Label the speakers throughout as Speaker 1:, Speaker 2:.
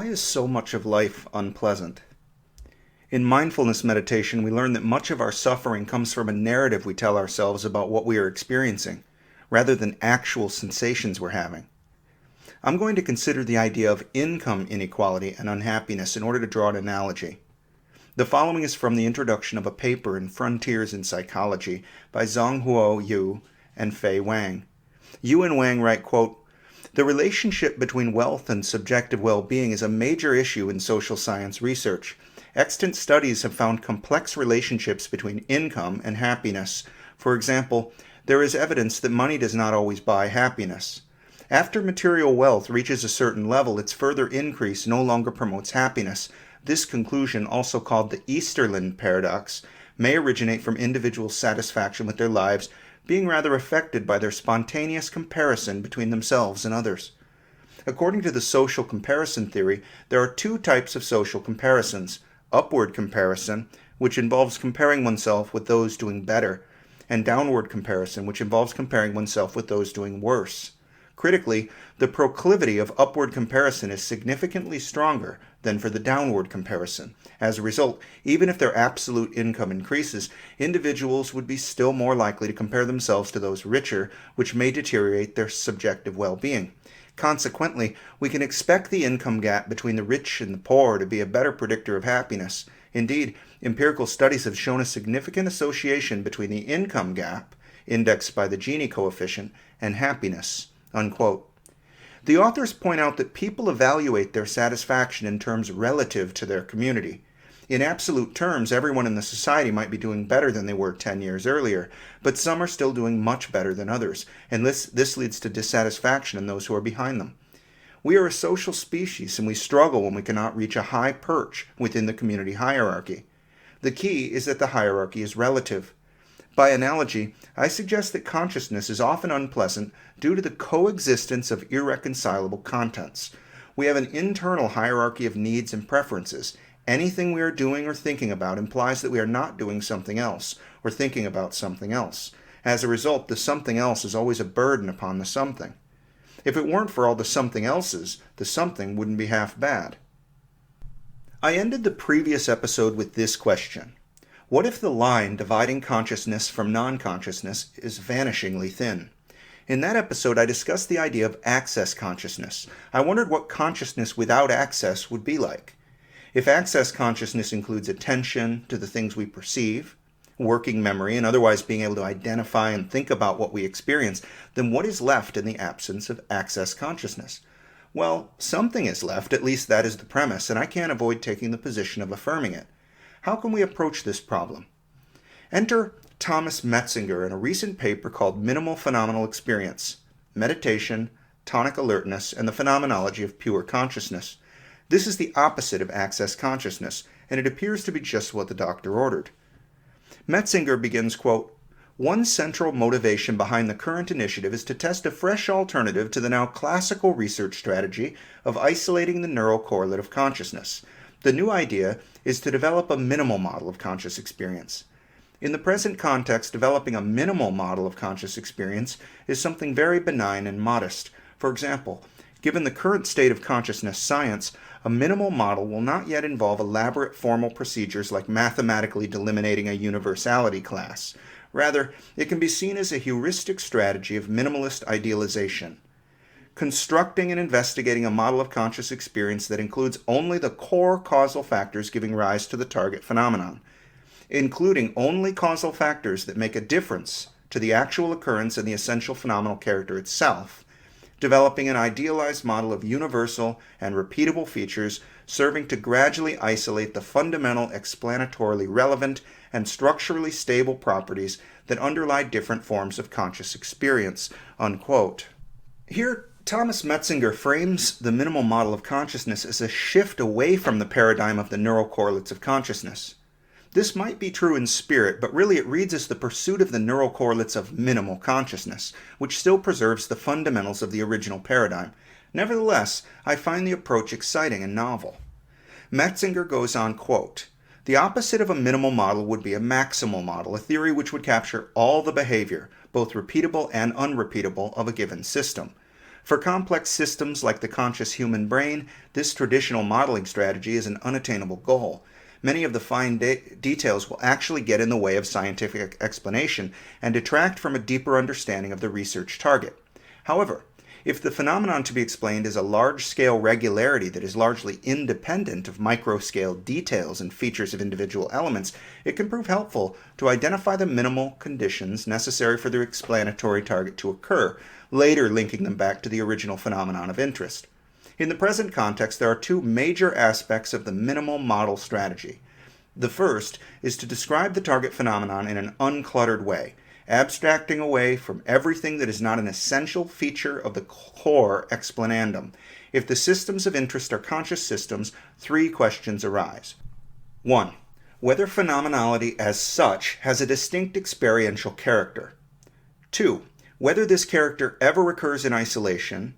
Speaker 1: Why is so much of life unpleasant? In mindfulness meditation, we learn that much of our suffering comes from a narrative we tell ourselves about what we are experiencing, rather than actual sensations we're having. I'm going to consider the idea of income inequality and unhappiness in order to draw an analogy. The following is from the introduction of a paper in Frontiers in Psychology by Zonghuo Yu and Wang. Yu and Wang write, quote, "The relationship between wealth and subjective well-being is a major issue in social science research. Extant studies have found complex relationships between income and happiness. For example, there is evidence that money does not always buy happiness. After material wealth reaches a certain level, its further increase no longer promotes happiness. This conclusion, also called the Easterland Paradox, may originate from individuals' satisfaction with their lives being rather affected by their spontaneous comparison between themselves and others." According to the social comparison theory, there are two types of social comparisons: upward comparison, which involves comparing oneself with those doing better, and downward comparison, which involves comparing oneself with those doing worse. Critically, the proclivity of upward comparison is significantly stronger than for the downward comparison. As a result, even if their absolute income increases, individuals would be still more likely to compare themselves to those richer, which may deteriorate their subjective well-being. Consequently, we can expect the income gap between the rich and the poor to be a better predictor of happiness. Indeed, empirical studies have shown a significant association between the income gap, indexed by the Gini coefficient, and happiness." Unquote. The authors point out that people evaluate their satisfaction in terms relative to their community. In absolute terms, everyone in the society might be doing better than they were 10 years earlier, but some are still doing much better than others, and this leads to dissatisfaction in those who are behind them. We are a social species, and we struggle when we cannot reach a high perch within the community hierarchy. The key is that the hierarchy is relative. By analogy, I suggest that consciousness is often unpleasant due to the coexistence of irreconcilable contents. We have an internal hierarchy of needs and preferences. Anything we are doing or thinking about implies that we are not doing something else, or thinking about something else. As a result, the something else is always a burden upon the something. If it weren't for all the something else's, the something wouldn't be half bad. I ended the previous episode with this question: what if the line dividing consciousness from non-consciousness is vanishingly thin? In that episode, I discussed the idea of access consciousness. I wondered what consciousness without access would be like. If access consciousness includes attention to the things we perceive, working memory, and otherwise being able to identify and think about what we experience, then what is left in the absence of access consciousness? Well, something is left, at least that is the premise, and I can't avoid taking the position of affirming it. How can we approach this problem? Enter Thomas Metzinger in a recent paper called Minimal Phenomenal Experience, Meditation, Tonic Alertness, and the Phenomenology of Pure Consciousness. This is the opposite of access consciousness, and it appears to be just what the doctor ordered. Metzinger begins, quote, "One central motivation behind the current initiative is to test a fresh alternative to the now classical research strategy of isolating the neural correlate of consciousness. The new idea is to develop a minimal model of conscious experience. In the present context, developing a minimal model of conscious experience is something very benign and modest. For example, given the current state of consciousness science, a minimal model will not yet involve elaborate formal procedures like mathematically delimiting a universality class. Rather, it can be seen as a heuristic strategy of minimalist idealization. Constructing and investigating a model of conscious experience that includes only the core causal factors giving rise to the target phenomenon, including only causal factors that make a difference to the actual occurrence and the essential phenomenal character itself, developing an idealized model of universal and repeatable features serving to gradually isolate the fundamental explanatorily relevant and structurally stable properties that underlie different forms of conscious experience." Unquote. Here, Thomas Metzinger frames the minimal model of consciousness as a shift away from the paradigm of the neural correlates of consciousness. This might be true in spirit, but really it reads as the pursuit of the neural correlates of minimal consciousness, which still preserves the fundamentals of the original paradigm. Nevertheless, I find the approach exciting and novel. Metzinger goes on, quote, "The opposite of a minimal model would be a maximal model, a theory which would capture all the behavior, both repeatable and unrepeatable, of a given system. For complex systems like the conscious human brain, this traditional modeling strategy is an unattainable goal. Many of the fine details will actually get in the way of scientific explanation and detract from a deeper understanding of the research target. However, if the phenomenon to be explained is a large-scale regularity that is largely independent of micro-scale details and features of individual elements, it can prove helpful to identify the minimal conditions necessary for the explanatory target to occur, later linking them back to the original phenomenon of interest. In the present context, there are two major aspects of the minimal model strategy. The first is to describe the target phenomenon in an uncluttered way, abstracting away from everything that is not an essential feature of the core explanandum. If the systems of interest are conscious systems, three questions arise. 1. Whether phenomenology as such has a distinct experiential character. 2. Whether this character ever occurs in isolation.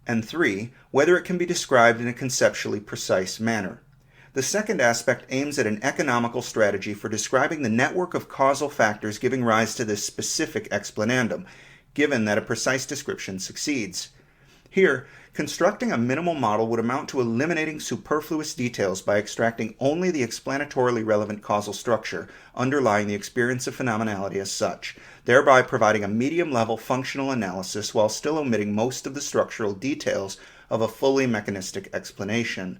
Speaker 1: And 3. Whether it can be described in a conceptually precise manner. The second aspect aims at an economical strategy for describing the network of causal factors giving rise to this specific explanandum, given that a precise description succeeds. Here, constructing a minimal model would amount to eliminating superfluous details by extracting only the explanatorily relevant causal structure underlying the experience of phenomenality as such, thereby providing a medium-level functional analysis while still omitting most of the structural details of a fully mechanistic explanation.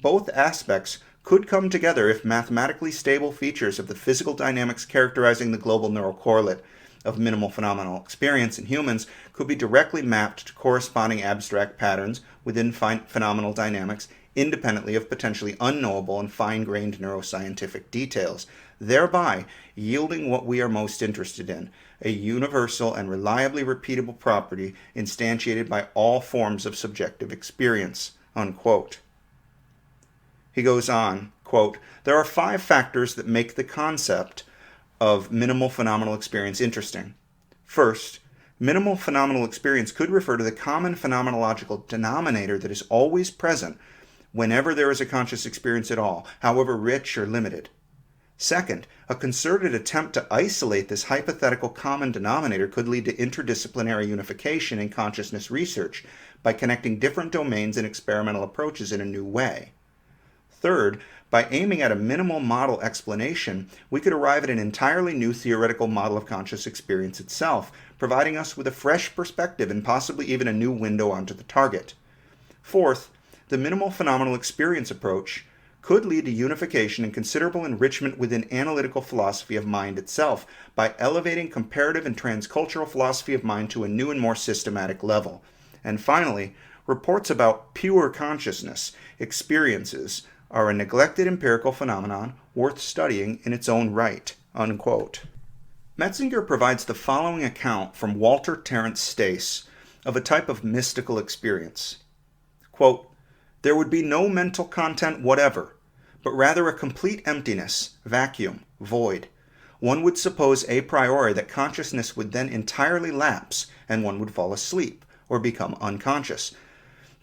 Speaker 1: Both aspects could come together if mathematically stable features of the physical dynamics characterizing the global neural correlate of minimal phenomenal experience in humans could be directly mapped to corresponding abstract patterns within phenomenal dynamics independently of potentially unknowable and fine-grained neuroscientific details, thereby yielding what we are most interested in, a universal and reliably repeatable property instantiated by all forms of subjective experience." Unquote. He goes on, quote, "There are 5 factors that make the concept of minimal phenomenal experience interesting. First, minimal phenomenal experience could refer to the common phenomenological denominator that is always present whenever there is a conscious experience at all, however rich or limited. Second, a concerted attempt to isolate this hypothetical common denominator could lead to interdisciplinary unification in consciousness research by connecting different domains and experimental approaches in a new way. Third, by aiming at a minimal model explanation, we could arrive at an entirely new theoretical model of conscious experience itself, providing us with a fresh perspective and possibly even a new window onto the target. Fourth, the minimal phenomenal experience approach could lead to unification and considerable enrichment within analytical philosophy of mind itself by elevating comparative and transcultural philosophy of mind to a new and more systematic level. And finally, reports about pure consciousness experiences are a neglected empirical phenomenon worth studying in its own right." Unquote. Metzinger provides the following account from Walter Terence Stace of a type of mystical experience. Quote, "There would be no mental content whatever, but rather a complete emptiness, vacuum, void. One would suppose a priori that consciousness would then entirely lapse and one would fall asleep or become unconscious.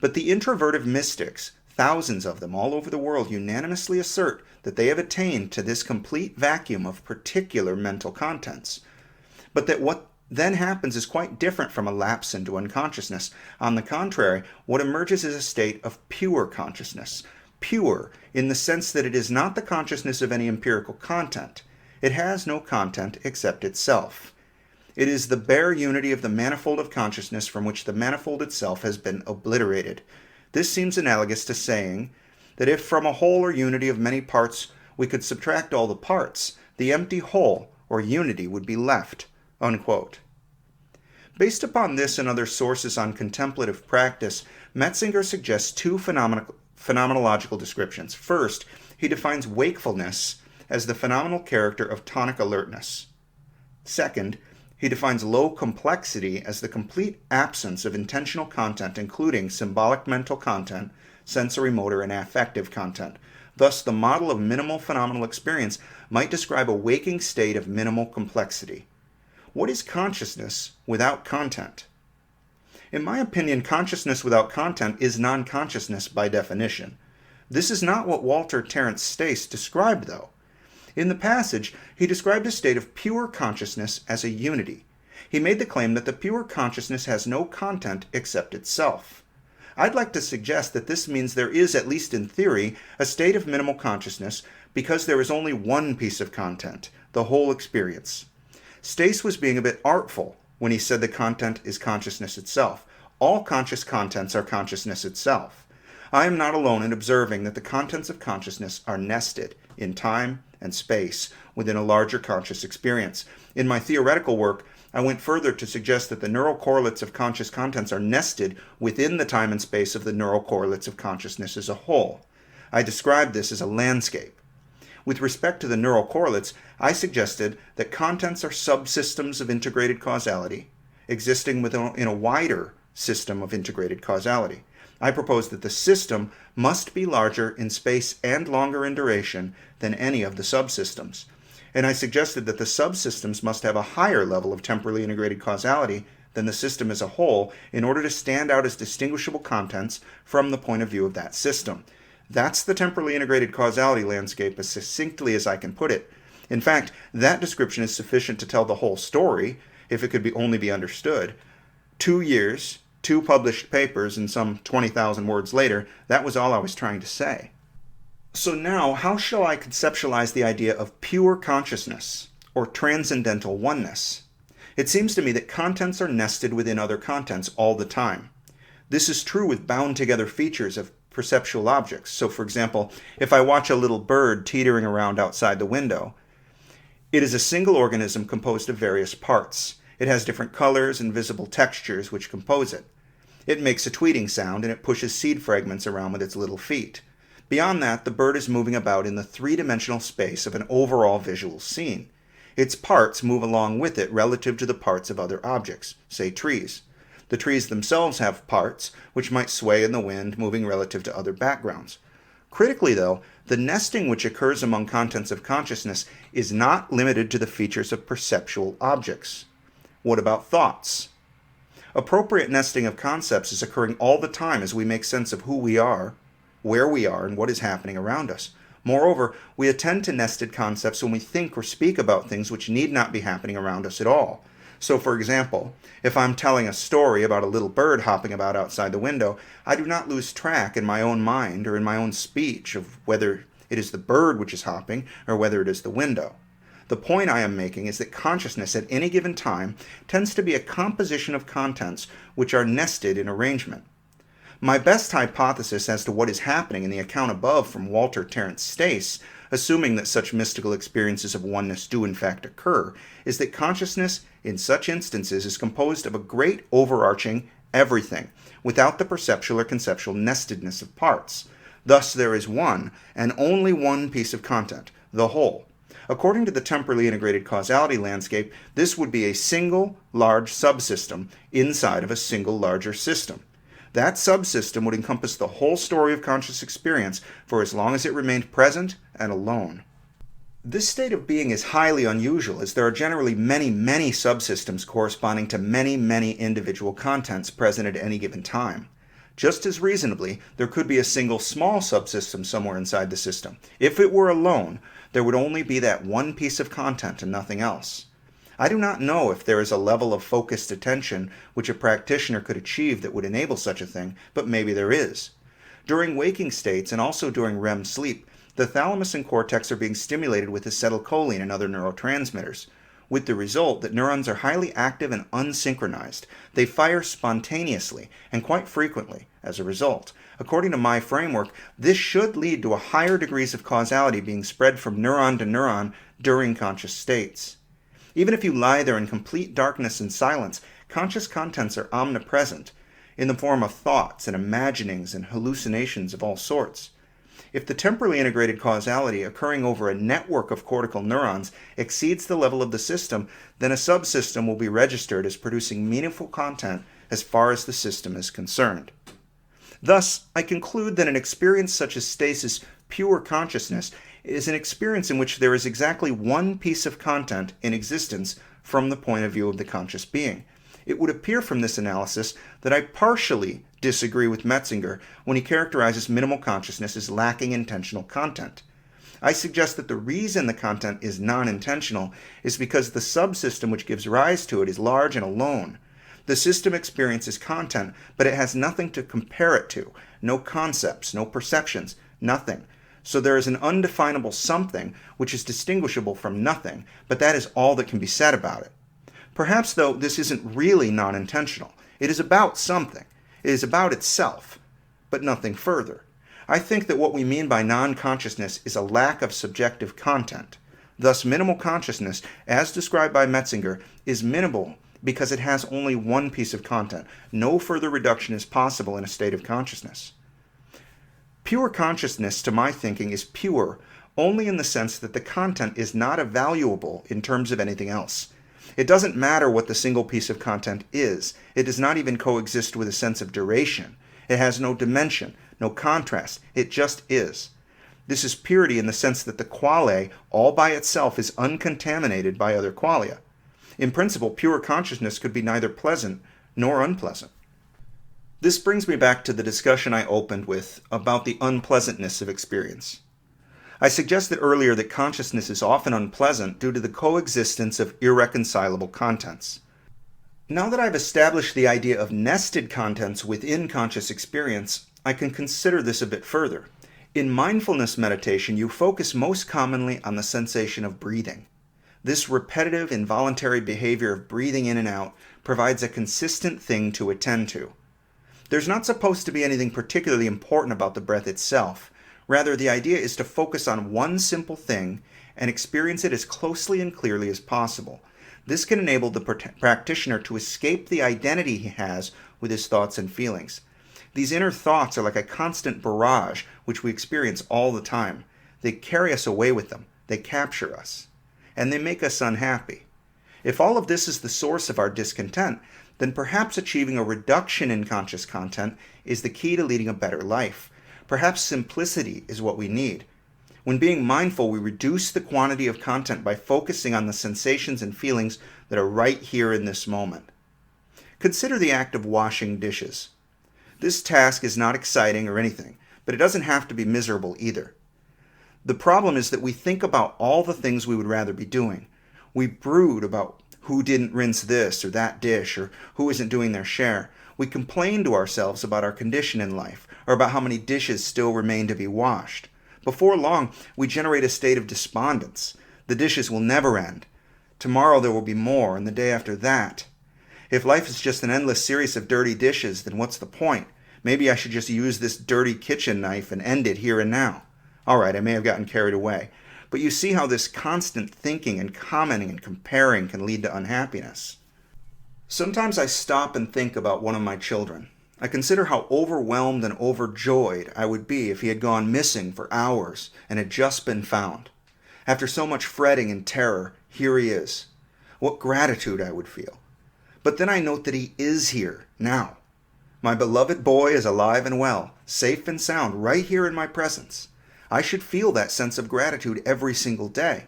Speaker 1: But the introverted mystics, thousands of them all over the world, unanimously assert that they have attained to this complete vacuum of particular mental contents. But that what then happens is quite different from a lapse into unconsciousness. On the contrary, what emerges is a state of pure consciousness. Pure in the sense that it is not the consciousness of any empirical content. It has no content except itself. It is the bare unity of the manifold of consciousness from which the manifold itself has been obliterated. This seems analogous to saying that if from a whole or unity of many parts we could subtract all the parts, the empty whole or unity would be left." Unquote. Based upon this and other sources on contemplative practice, Metzinger suggests 2 phenomenological descriptions. First, he defines wakefulness as the phenomenal character of tonic alertness. Second, he defines low complexity as the complete absence of intentional content, including symbolic mental content, sensory motor, and affective content. Thus, the model of minimal phenomenal experience might describe a waking state of minimal complexity. What is consciousness without content? In my opinion, consciousness without content is non-consciousness by definition. This is not what Walter Terence Stace described, though. In the passage, he described a state of pure consciousness as a unity. He made the claim that the pure consciousness has no content except itself. I'd like to suggest that this means there is, at least in theory, a state of minimal consciousness because there is only one piece of content, the whole experience. Stace was being a bit artful when he said the content is consciousness itself. All conscious contents are consciousness itself. I am not alone in observing that the contents of consciousness are nested in time and space within a larger conscious experience. In my theoretical work, I went further to suggest that the neural correlates of conscious contents are nested within the time and space of the neural correlates of consciousness as a whole. I described this as a landscape. With respect to the neural correlates, I suggested that contents are subsystems of integrated causality, existing in a wider system of integrated causality. I proposed that the system must be larger in space and longer in duration than any of the subsystems. And I suggested that the subsystems must have a higher level of temporally integrated causality than the system as a whole in order to stand out as distinguishable contents from the point of view of that system. That's the temporally integrated causality landscape as succinctly as I can put it. In fact, that description is sufficient to tell the whole story, if it could only be understood. 2 years, 2 published papers, and some 20,000 words later, that was all I was trying to say. So now, how shall I conceptualize the idea of pure consciousness, or transcendental oneness? It seems to me that contents are nested within other contents all the time. This is true with bound-together features of perceptual objects. So, for example, if I watch a little bird teetering around outside the window, it is a single organism composed of various parts. It has different colors and visible textures which compose it. It makes a tweeting sound and it pushes seed fragments around with its little feet. Beyond that, the bird is moving about in the three-dimensional space of an overall visual scene. Its parts move along with it relative to the parts of other objects, say trees. The trees themselves have parts which might sway in the wind, moving relative to other backgrounds. Critically, though, the nesting which occurs among contents of consciousness is not limited to the features of perceptual objects. What about thoughts? Appropriate nesting of concepts is occurring all the time as we make sense of who we are, where we are, and what is happening around us. Moreover, we attend to nested concepts when we think or speak about things which need not be happening around us at all. So, for example, if I'm telling a story about a little bird hopping about outside the window, I do not lose track in my own mind or in my own speech of whether it is the bird which is hopping or whether it is the window. The point I am making is that consciousness at any given time tends to be a composition of contents which are nested in arrangement. My best hypothesis as to what is happening in the account above from Walter Terence Stace, assuming that such mystical experiences of oneness do in fact occur, is that consciousness in such instances is composed of a great overarching everything, without the perceptual or conceptual nestedness of parts. Thus there is one, and only one piece of content, the whole. According to the temporally integrated causality landscape, this would be a single large subsystem inside of a single larger system. That subsystem would encompass the whole story of conscious experience for as long as it remained present and alone. This state of being is highly unusual, as there are generally many subsystems corresponding to many individual contents present at any given time. Just as reasonably, there could be a single small subsystem somewhere inside the system. If it were alone, there would only be that one piece of content and nothing else. I do not know if there is a level of focused attention which a practitioner could achieve that would enable such a thing, but maybe there is. During waking states and also during REM sleep, the thalamus and cortex are being stimulated with acetylcholine and other neurotransmitters, with the result that neurons are highly active and unsynchronized. They fire spontaneously and quite frequently as a result. According to my framework, this should lead to a higher degrees of causality being spread from neuron to neuron during conscious states. Even if you lie there in complete darkness and silence, conscious contents are omnipresent in the form of thoughts and imaginings and hallucinations of all sorts. If the temporally integrated causality occurring over a network of cortical neurons exceeds the level of the system, then a subsystem will be registered as producing meaningful content as far as the system is concerned. Thus, I conclude that an experience such as stasis pure consciousness is an experience in which there is exactly one piece of content in existence from the point of view of the conscious being. It would appear from this analysis that I partially disagree with Metzinger when he characterizes minimal consciousness as lacking intentional content. I suggest that the reason the content is non-intentional is because the subsystem which gives rise to it is large and alone. The system experiences content, but it has nothing to compare it to, no concepts, no perceptions, nothing. So there is an undefinable something which is distinguishable from nothing, but that is all that can be said about it. Perhaps, though, this isn't really non-intentional. It is about something. It is about itself, but nothing further. I think that what we mean by non-consciousness is a lack of subjective content. Thus, minimal consciousness, as described by Metzinger, is minimal because it has only one piece of content. No further reduction is possible in a state of consciousness. Pure consciousness, to my thinking, is pure only in the sense that the content is not evaluable in terms of anything else. It doesn't matter what the single piece of content is. It does not even coexist with a sense of duration. It has no dimension, no contrast. It just is. This is purity in the sense that the quale, all by itself, is uncontaminated by other qualia. In principle, pure consciousness could be neither pleasant nor unpleasant. This brings me back to the discussion I opened with about the unpleasantness of experience. I suggested earlier that consciousness is often unpleasant due to the coexistence of irreconcilable contents. Now that I've established the idea of nested contents within conscious experience, I can consider this a bit further. In mindfulness meditation, you focus most commonly on the sensation of breathing. This repetitive, involuntary behavior of breathing in and out provides a consistent thing to attend to. There's not supposed to be anything particularly important about the breath itself. Rather, the idea is to focus on one simple thing and experience it as closely and clearly as possible. This can enable the practitioner to escape the identity he has with his thoughts and feelings. These inner thoughts are like a constant barrage which we experience all the time. They carry us away with them. They capture us. And they make us unhappy. If all of this is the source of our discontent, then perhaps achieving a reduction in conscious content is the key to leading a better life. Perhaps simplicity is what we need. When being mindful, we reduce the quantity of content by focusing on the sensations and feelings that are right here in this moment. Consider the act of washing dishes. This task is not exciting or anything, but it doesn't have to be miserable either. The problem is that we think about all the things we would rather be doing. We brood about who didn't rinse this or that dish, or who isn't doing their share. We complain to ourselves about our condition in life, or about how many dishes still remain to be washed. Before long, we generate a state of despondence. The dishes will never end. Tomorrow there will be more, and the day after that. If life is just an endless series of dirty dishes, then what's the point? Maybe I should just use this dirty kitchen knife and end it here and now. Alright, I may have gotten carried away. But you see how this constant thinking and commenting and comparing can lead to unhappiness. Sometimes I stop and think about one of my children. I consider how overwhelmed and overjoyed I would be if he had gone missing for hours and had just been found. After so much fretting and terror, here he is. What gratitude I would feel. But then I note that he is here, now. My beloved boy is alive and well, safe and sound, right here in my presence. I should feel that sense of gratitude every single day.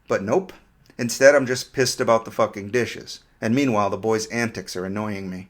Speaker 1: But nope. Instead, I'm just pissed about the fucking dishes. And meanwhile, the boy's antics are annoying me.